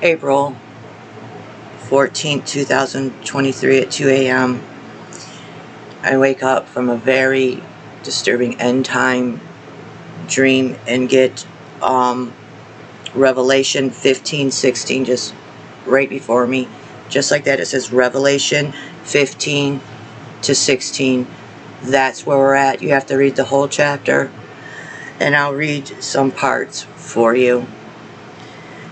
April 14th, 2023 at 2 a.m. I wake up from a very disturbing end time dream and get Revelation 15:16 just right before me. Just like that, it says Revelation 15 to 16. That's where we're at. You have to read the whole chapter, and I'll read some parts for you.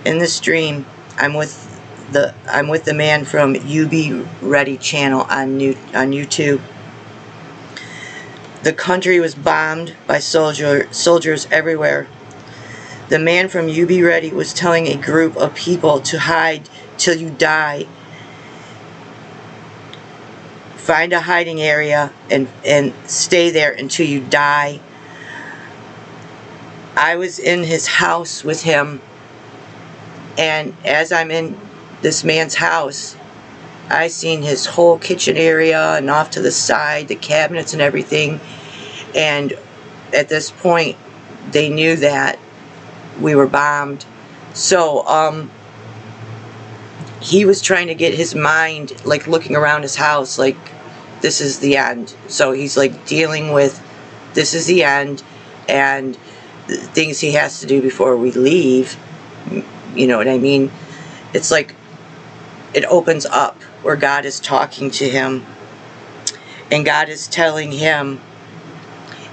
In this dream, I'm with the man from UB Ready channel on YouTube. The country was bombed by soldiers everywhere. The man from UB Ready was telling a group of people to hide till you die. Find a hiding area and stay there until you die. I was in his house with him, and as I'm in this man's house, I seen his whole kitchen area and off to the side, the cabinets and everything. And at this point, they knew that we were bombed. So he was trying to get his mind, like, looking around his house like this is the end. So he's like dealing with this is the end and the things he has to do before we leave. You know what I mean? It's like it opens up where God is talking to him, and God is telling him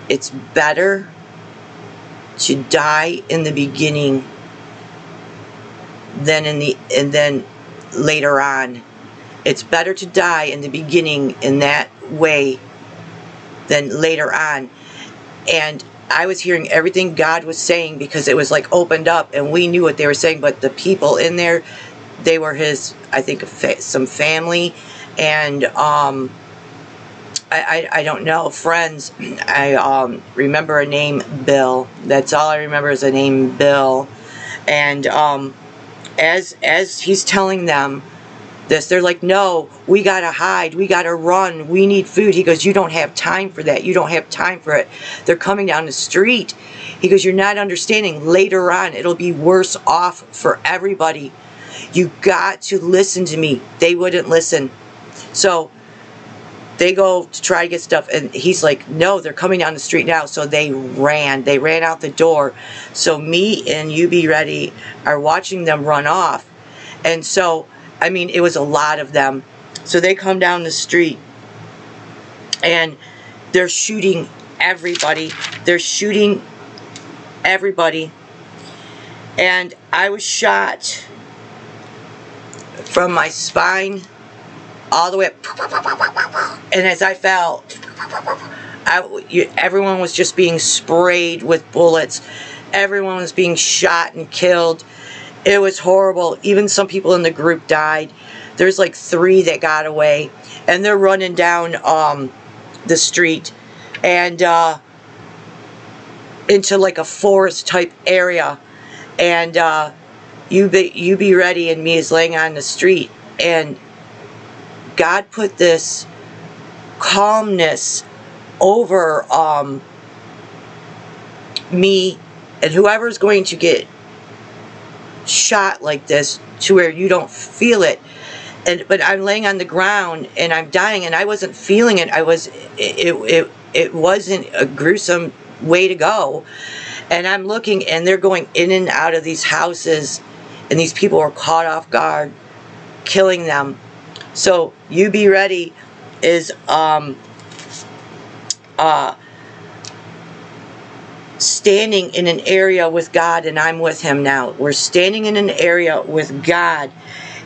it's better to die in the beginning than then later on. It's better to die in the beginning in that way than later on. And I was hearing everything God was saying because it was like opened up, and we knew what they were saying, but the people in there, they were his, I think, some family, and I don't know, friends. I remember a name Bill. That's all I remember is a name Bill. And as he's telling them this, they're like, no, we gotta hide, we gotta run, we need food. He goes, you don't have time for that, you don't have time for it. They're coming down the street. He goes, you're not understanding. Later on, it'll be worse off for everybody. You got to listen to me. They wouldn't listen. So they go to try to get stuff, and he's like, no, they're coming down the street now. So they ran out the door. So me and You Be Ready are watching them run off. And so, I mean, it was a lot of them. So they come down the street, and they're shooting everybody. They're shooting everybody. And I was shot from my spine all the way up. And as I fell, everyone was just being sprayed with bullets. Everyone was being shot and killed. It was horrible. Even some people in the group died. There's like 3 that got away, and they're running down the street and into like a forest type area. And you be ready, and me is laying on the street, and God put this calmness over me and whoever's going to get shot like this, to where you don't feel it. But I'm laying on the ground and I'm dying, and I wasn't feeling it. It wasn't a gruesome way to go. And I'm looking, and they're going in and out of these houses, and these people are caught off guard, killing them. So You Be Ready is standing in an area with God, and I'm with him now. We're standing in an area with God,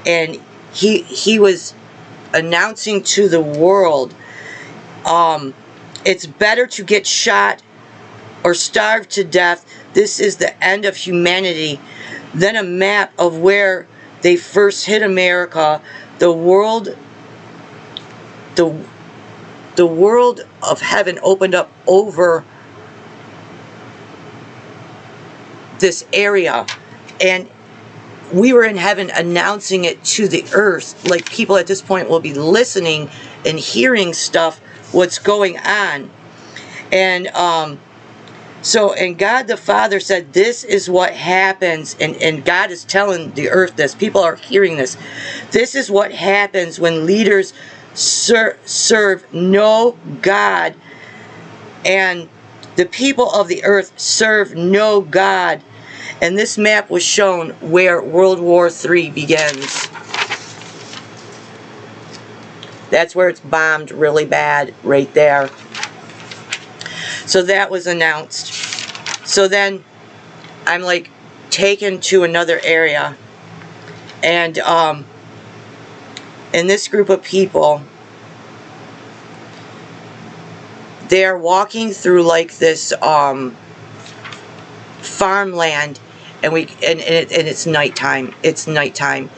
and he was announcing to the world, it's better to get shot or starve to death. This is the end of humanity. Then a map of where they first hit America. The world of heaven opened up over this area, and we were in heaven announcing it to the earth. Like, people at this point will be listening and hearing stuff, what's going on. And So, and God the Father said, this is what happens, and God is telling the earth this. People are hearing this. This is what happens when leaders serve no God, and the people of the earth serve no God. And this map was shown where World War III begins. That's where it's bombed really bad, right there. So that was announced. So then I'm like taken to another area, and in this group of people, they're walking through like this farmland, and it's nighttime. It's nighttime.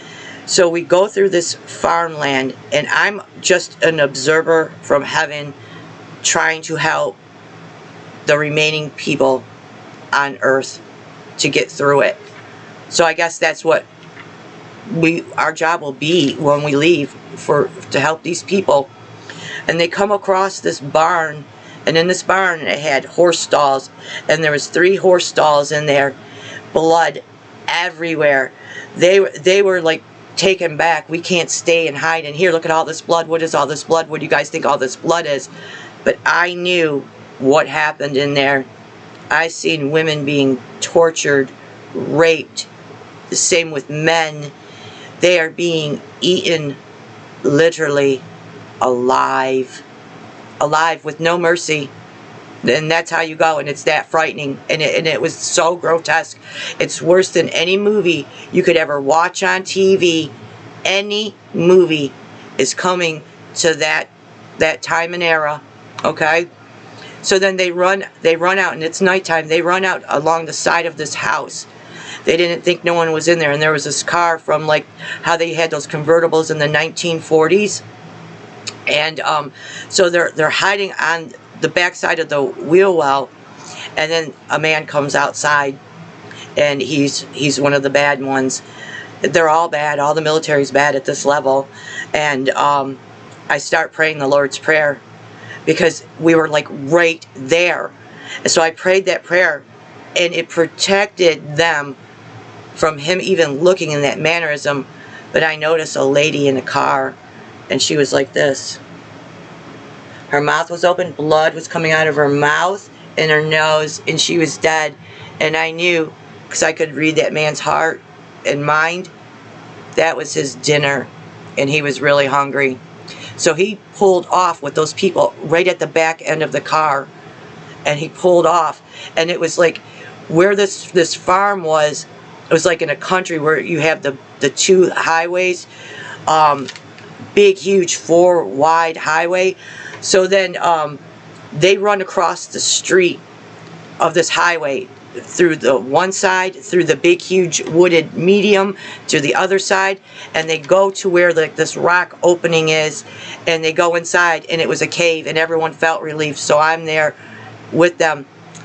So we go through this farmland, and I'm just an observer from heaven, trying to help the remaining people on earth to get through it. So I guess that's what our job will be when we leave, to help these people. And they come across this barn, and in this barn it had horse stalls, and there was 3 horse stalls in there, blood everywhere. They were like taken back. We can't stay and hide in here. Look at all this blood. What is all this blood? What do you guys think all this blood is? But I knew what happened in there. I seen women being tortured, raped. The same with men. They are being eaten literally alive. Alive, with no mercy. And that's how you go, and it's that frightening, and it was so grotesque. It's worse than any movie you could ever watch on TV. Any movie is coming to that time and era, okay? So then they run out, and it's nighttime. They run out along the side of this house. They didn't think no one was in there, and there was this car from like how they had those convertibles in the 1940s, and so they're hiding on the backside of the wheel well, and then a man comes outside, and he's one of the bad ones. They're all bad. All the military's bad at this level, and I start praying the Lord's Prayer, because we were like right there. And so I prayed that prayer, and it protected them from him even looking in that mannerism. But I noticed a lady in a car, and she was like this. Her mouth was open, blood was coming out of her mouth and her nose, and she was dead. And I knew, because I could read that man's heart and mind, that was his dinner, and he was really hungry. So he pulled off with those people right at the back end of the car, and he pulled off. And it was like where this farm was, it was like in a country where you have the 2 highways, big, huge 4 wide highway. So then they run across the street of this highway through the one side, through the big, huge wooded medium to the other side, and they go to where like this rock opening is, and they go inside, and it was a cave, and everyone felt relief. So I'm there with them.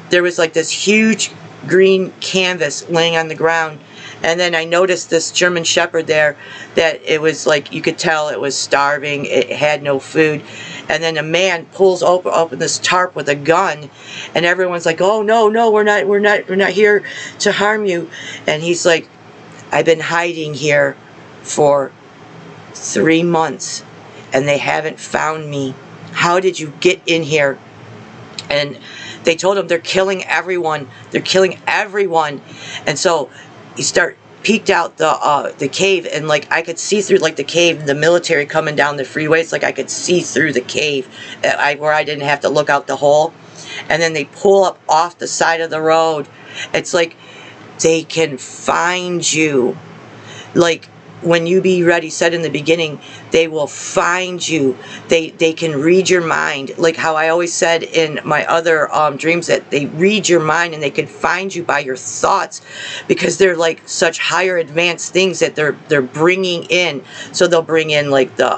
There was like this huge green canvas laying on the ground, and then I noticed this German Shepherd there, that it was like, you could tell it was starving, it had no food. And then a man pulls open this tarp with a gun, and everyone's like, oh no, we're not here to harm you. And he's like, I've been hiding here for 3 months, and they haven't found me. How did you get in here? And they told him they're killing everyone. They're killing everyone. And so he peeked out the cave, and like I could see through like the cave, the military coming down the freeway. It's like I could see through the cave, where I didn't have to look out the hole. And then they pull up off the side of the road. It's like they can find you. Like when you be ready, said in the beginning, they will find you. They can read your mind. Like how I always said in my other dreams, that they read your mind, and they can find you by your thoughts, because they're like such higher advanced things that they're bringing in. So they'll bring in like the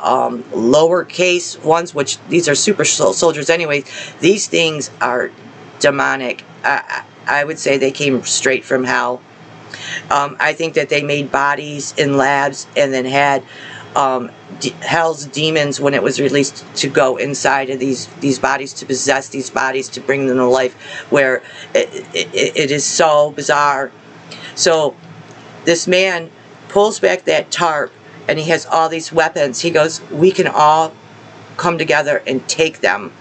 lowercase ones, which these are super soldiers anyway. These things are demonic. I would say they came straight from hell. I think that they made bodies in labs, and then had hell's demons when it was released to go inside of these bodies, to possess these bodies, to bring them to life, where it is so bizarre. So this man pulls back that tarp, and he has all these weapons. He goes, we can all come together and take them.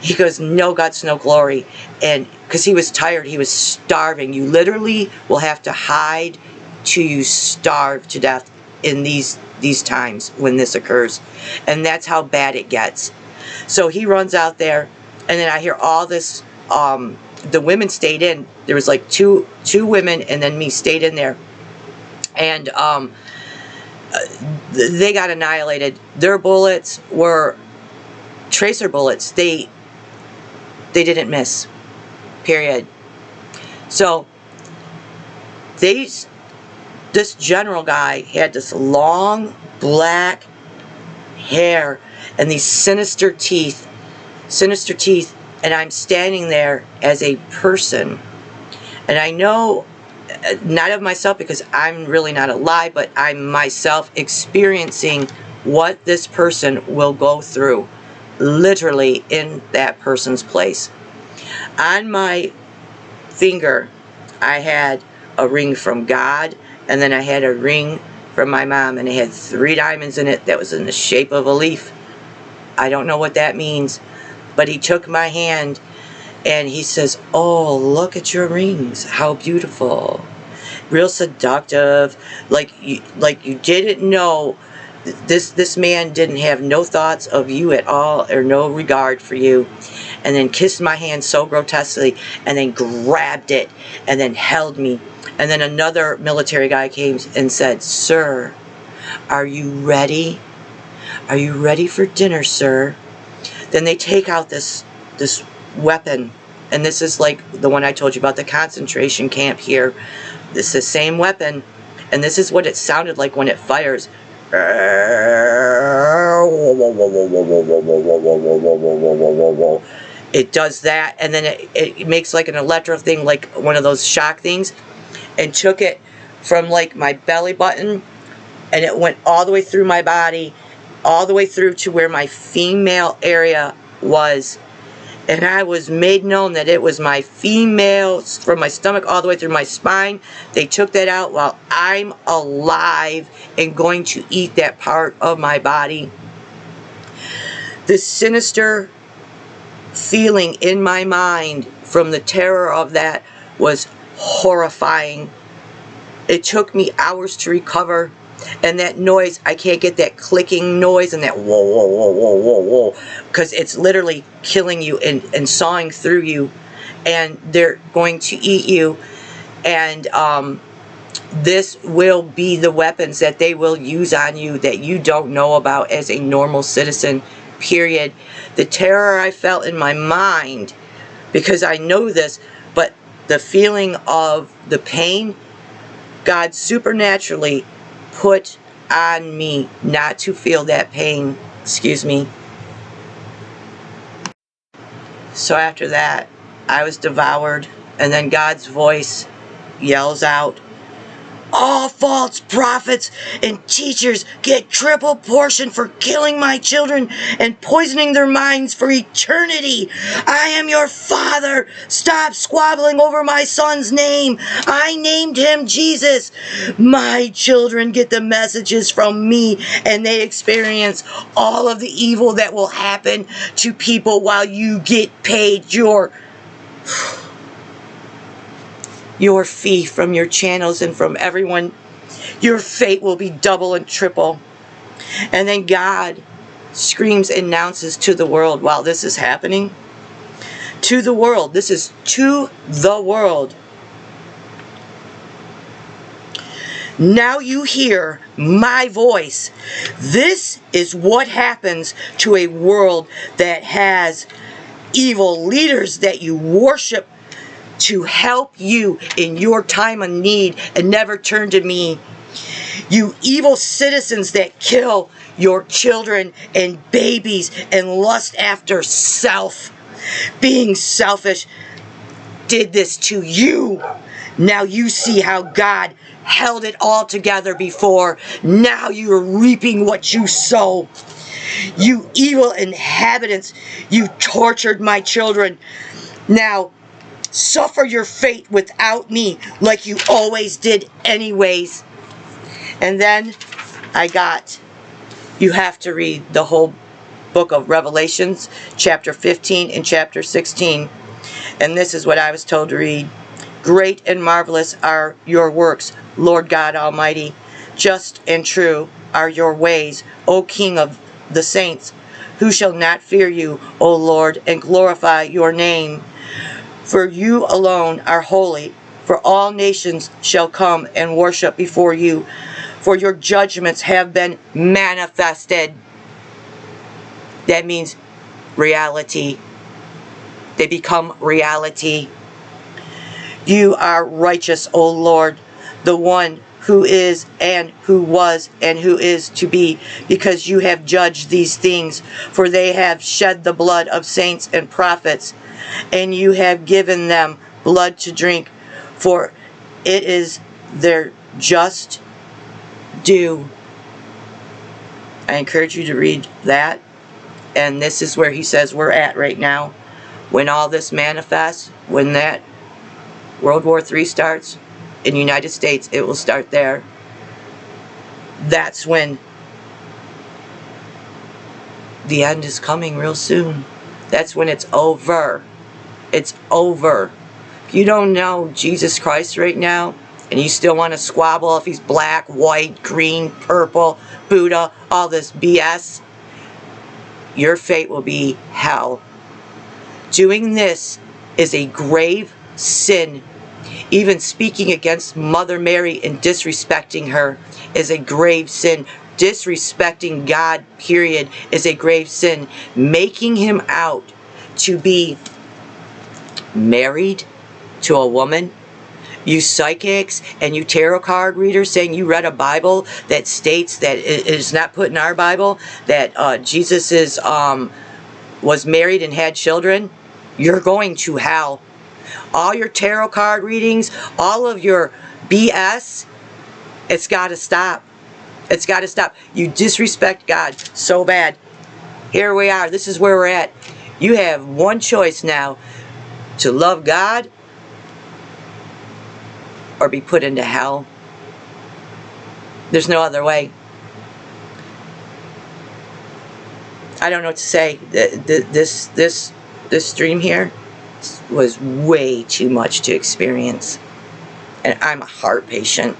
He goes, no guts, no glory. And because he was tired, he was starving. You literally will have to hide till you starve to death in these times when this occurs. And that's how bad it gets. So he runs out there, and then I hear all this. The women stayed in. There was like two women, and then me stayed in there. And they got annihilated. Their bullets were tracer bullets. They didn't miss. Period. So this general guy had this long black hair and these sinister teeth, and I'm standing there as a person, and I know not of myself because I'm really not alive, but I'm myself experiencing what this person will go through, literally in that person's place. On my finger, I had a ring from God, and then I had a ring from my mom, and it had 3 diamonds in it that was in the shape of a leaf. I don't know what that means, but he took my hand and he says, oh, look at your rings, how beautiful, real seductive, like you didn't know. This man didn't have no thoughts of you at all, or no regard for you, and then kissed my hand so grotesquely, and then grabbed it, and then held me. And then another military guy came and said, sir, are you ready? Are you ready for dinner, sir? Then they take out this weapon, and this is like the one I told you about, the concentration camp here. This is the same weapon, and this is what it sounded like when it fires. It does that, and then it makes like an electro thing, like one of those shock things, and took it from like my belly button, and it went all the way through my body, all the way through to where my female area was. And I was made known that it was my female, from my stomach all the way through my spine. They took that out while I'm alive and going to eat that part of my body. The sinister feeling in my mind from the terror of that was horrifying. It took me hours to recover. And that noise, I can't get that clicking noise and that whoa, whoa, whoa, whoa, whoa, whoa, because it's literally killing you and sawing through you, and they're going to eat you. And this will be the weapons that they will use on you that you don't know about as a normal citizen, period. The terror I felt in my mind, because I know this, but the feeling of the pain, God supernaturally put on me not to feel that pain. Excuse me. So after that, I was devoured, and then God's voice yells out, all false prophets and teachers get triple portion for killing my children and poisoning their minds for eternity. I am your father. Stop squabbling over my son's name. I named him Jesus. My children get the messages from me, and they experience all of the evil that will happen to people while you get paid your fee from your channels and from everyone. Your fate will be double and triple. And then God screams, announces to the world while this is happening. To the world. This is to the world. Now you hear my voice. This is what happens to a world that has evil leaders that you worship to help you in your time of need and never turn to me. You evil citizens that kill your children and babies and lust after self. Being selfish did this to you. Now you see how God held it all together before. Now you are reaping what you sow. You evil inhabitants, you tortured my children. Now suffer your fate without me like you always did anyways. And then you have to read the whole book of Revelations, chapter 15 and chapter 16. And this is what I was told to read. Great and marvelous are your works, Lord God Almighty. Just and true are your ways, O King of the saints. Who shall not fear you, O Lord, and glorify your name? For you alone are holy, for all nations shall come and worship before you, for your judgments have been manifested. That means reality. They become reality. You are righteous, O Lord, the one who is and who was and who is to be, because you have judged these things, for they have shed the blood of saints and prophets, and you have given them blood to drink, for it is their just due. I encourage you to read that, and this is where he says we're at right now. When all this manifests, when that World War III starts in the United States, it will start there. That's when the end is coming real soon. That's when it's over. It's over. If you don't know Jesus Christ right now, and you still want to squabble if he's black, white, green, purple, Buddha, all this BS, your fate will be hell. Doing this is a grave sin. Even speaking against Mother Mary and disrespecting her is a grave sin. Disrespecting God, period, is a grave sin. Making him out to be married to a woman, you psychics and you tarot card readers saying you read a Bible that states that it is not put in our Bible that Jesus was married and had children, you're going to hell. All your tarot card readings, all of your BS, it's got to stop. It's got to stop. You disrespect God so bad. Here we are. This is where we're at. You have one choice now: to love God or be put into hell. There's no other way. I don't know what to say. This stream here was way too much to experience. And I'm a heart patient.